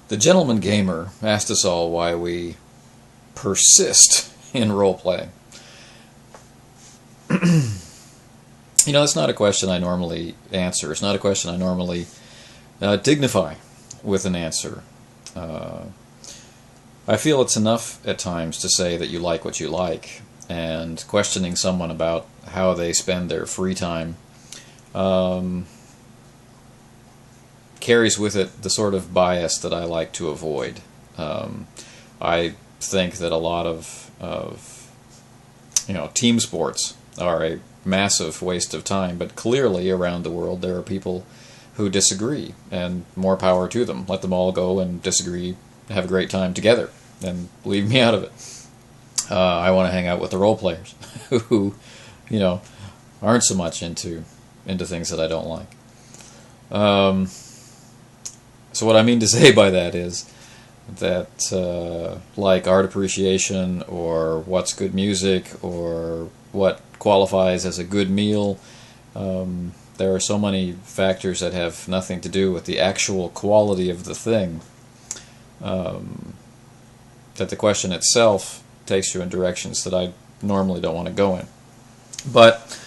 The gentleman gamer asked us all why we persist in role-playing. That's not a question I normally answer. It's not a question I normally dignify with an answer. I feel it's enough at times to say that you like what you like, and questioning someone about how they spend their free time carries with it the sort of bias that I like to avoid. I think that a lot of team sports are a massive waste of time, but clearly around the world there are people who disagree, and more power to them. Let them all go and disagree, have a great time together, and leave me out of it. I want to hang out with the role players who, aren't so much into things that I don't like. So what I mean to say by that is that like art appreciation, or what's good music, or what qualifies as a good meal, there are so many factors that have nothing to do with the actual quality of the thing, that the question itself takes you in directions that I normally don't want to go in. But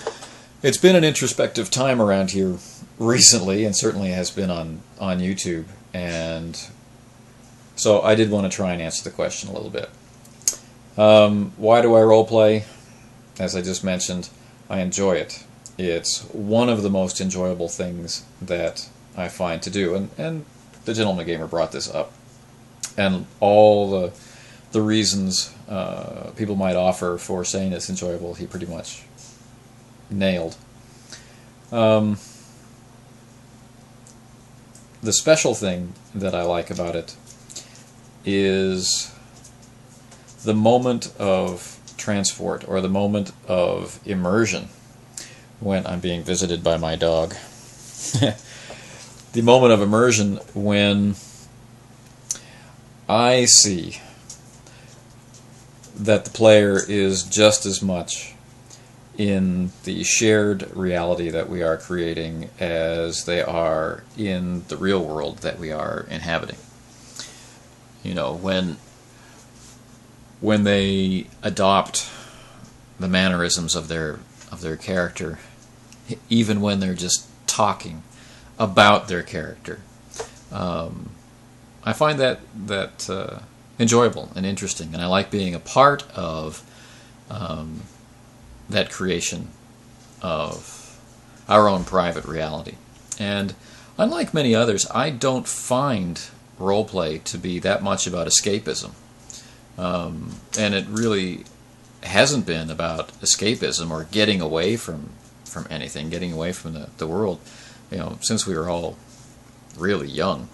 it's been an introspective time around here recently, and certainly has been on YouTube, and so I did want to try and answer the question a little bit. Why do I roleplay? As I just mentioned, I enjoy it. It's one of the most enjoyable things that I find to do, and the gentleman gamer brought this up, and all the reasons people might offer for saying it's enjoyable, he pretty much nailed. The special thing that I like about it is the moment of transport, or the moment of immersion, when I'm being visited by my dog. The moment of immersion when I see that the player is just as much in the shared reality that we are creating as they are in the real world that we are inhabiting. When they adopt the mannerisms of their character, even when they're just talking about their character, I find that enjoyable and interesting, and I like being a part of that creation of our own private reality. And unlike many others, I don't find roleplay to be that much about escapism. And it really hasn't been about escapism or getting away from anything, getting away from the world, since we were all really young.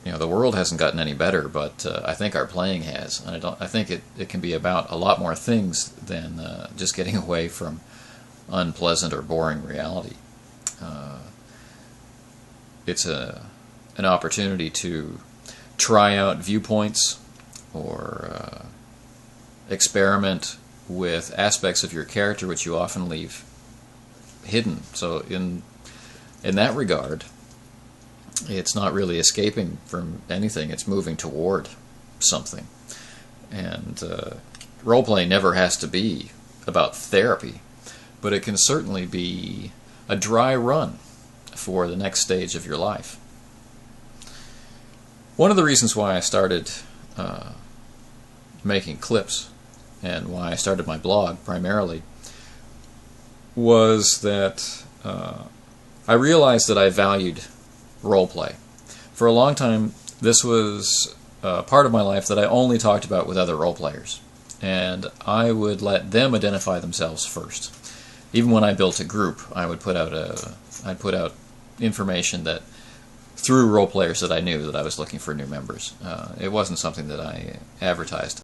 The world hasn't gotten any better, but I think our playing has, and I think it can be about a lot more things than just getting away from unpleasant or boring reality. It's an opportunity to try out viewpoints, or experiment with aspects of your character which you often leave hidden. So in that regard, it's not really escaping from anything, it's moving toward something. And roleplay never has to be about therapy, but it can certainly be a dry run for the next stage of your life. One of the reasons why I started making clips, and why I started my blog primarily, was that I realized that I valued roleplay. For a long time, this was part of my life that I only talked about with other roleplayers, and I would let them identify themselves first. Even when I built a group, I would put out information that through roleplayers that I knew that I was looking for new members. It wasn't something that I advertised.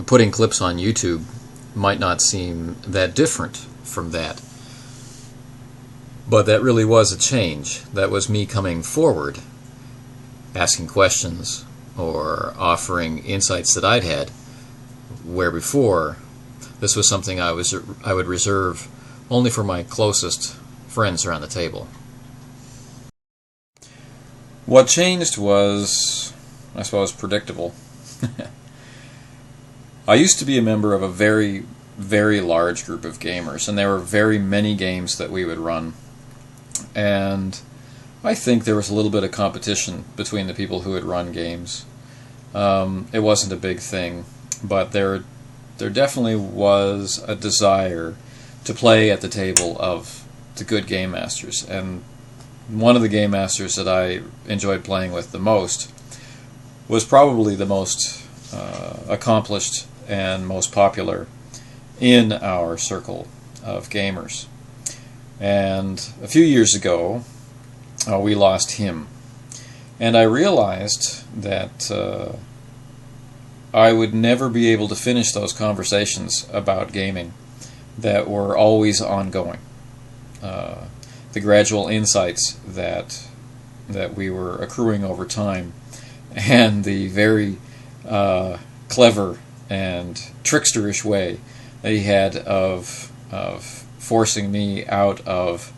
Putting clips on YouTube might not seem that different from that, but that really was a change. That was me coming forward, asking questions, or offering insights that I'd had, where before this was something I would reserve only for my closest friends around the table. What changed was, I suppose, predictable. I used to be a member of a very, very large group of gamers, and there were very many games that we would run. And I think there was a little bit of competition between the people who would run games. It wasn't a big thing, but there definitely was a desire to play at the table of the good game masters. And one of the game masters that I enjoyed playing with the most was probably the most accomplished and most popular in our circle of gamers. And a few years ago, we lost him. And I realized that I would never be able to finish those conversations about gaming that were always ongoing. The gradual insights that we were accruing over time, and the very clever and tricksterish way that he had of forcing me out of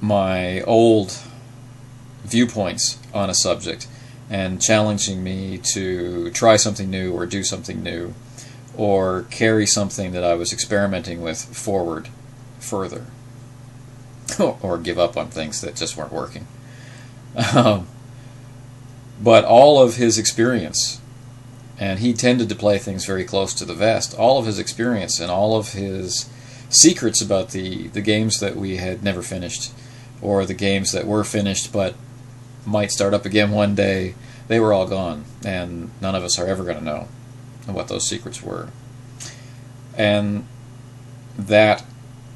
my old viewpoints on a subject and challenging me to try something new or do something new or carry something that I was experimenting with forward further or give up on things that just weren't working. But all of his experience, and he tended to play things very close to the vest, all of his experience and all of his secrets about the games that we had never finished, or the games that were finished but might start up again one day, they were all gone, and none of us are ever going to know what those secrets were. And that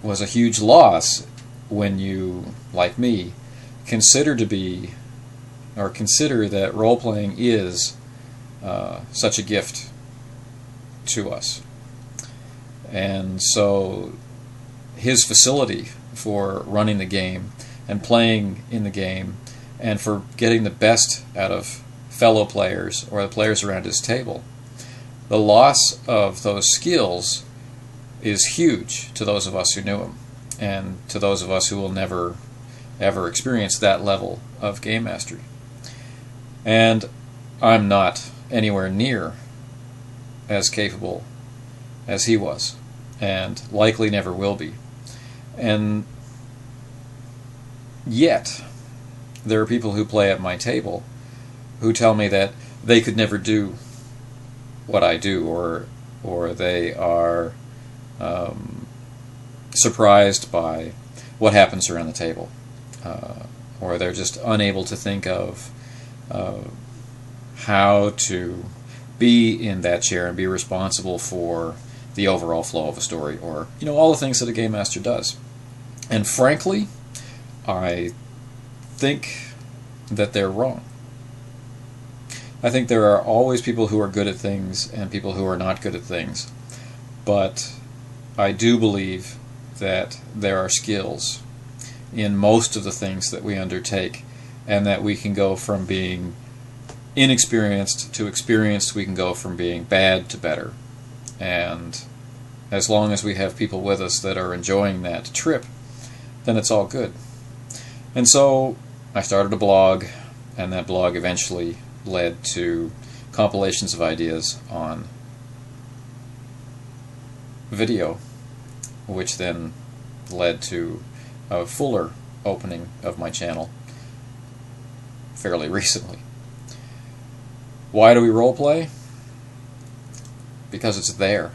was a huge loss when you, like me, consider that role-playing is such a gift to us. And so his facility for running the game and playing in the game and for getting the best out of fellow players or the players around his table, the loss of those skills is huge to those of us who knew him, and to those of us who will never ever experience that level of game mastery. And I'm not anywhere near as capable as he was, and likely never will be. And yet, there are people who play at my table who tell me that they could never do what I do, or they are surprised by what happens around the table, or they're just unable to think of how to be in that chair and be responsible for the overall flow of a story, or all the things that a game master does. And frankly, I think that they're wrong. I think there are always people who are good at things and people who are not good at things, but I do believe that there are skills in most of the things that we undertake, and that we can go from being inexperienced to experienced. We can go from being bad to better, and as long as we have people with us that are enjoying that trip, then it's all good. And so I started a blog, and that blog eventually led to compilations of ideas on video, which then led to a fuller opening of my channel fairly recently. Why do we roleplay? Because it's there.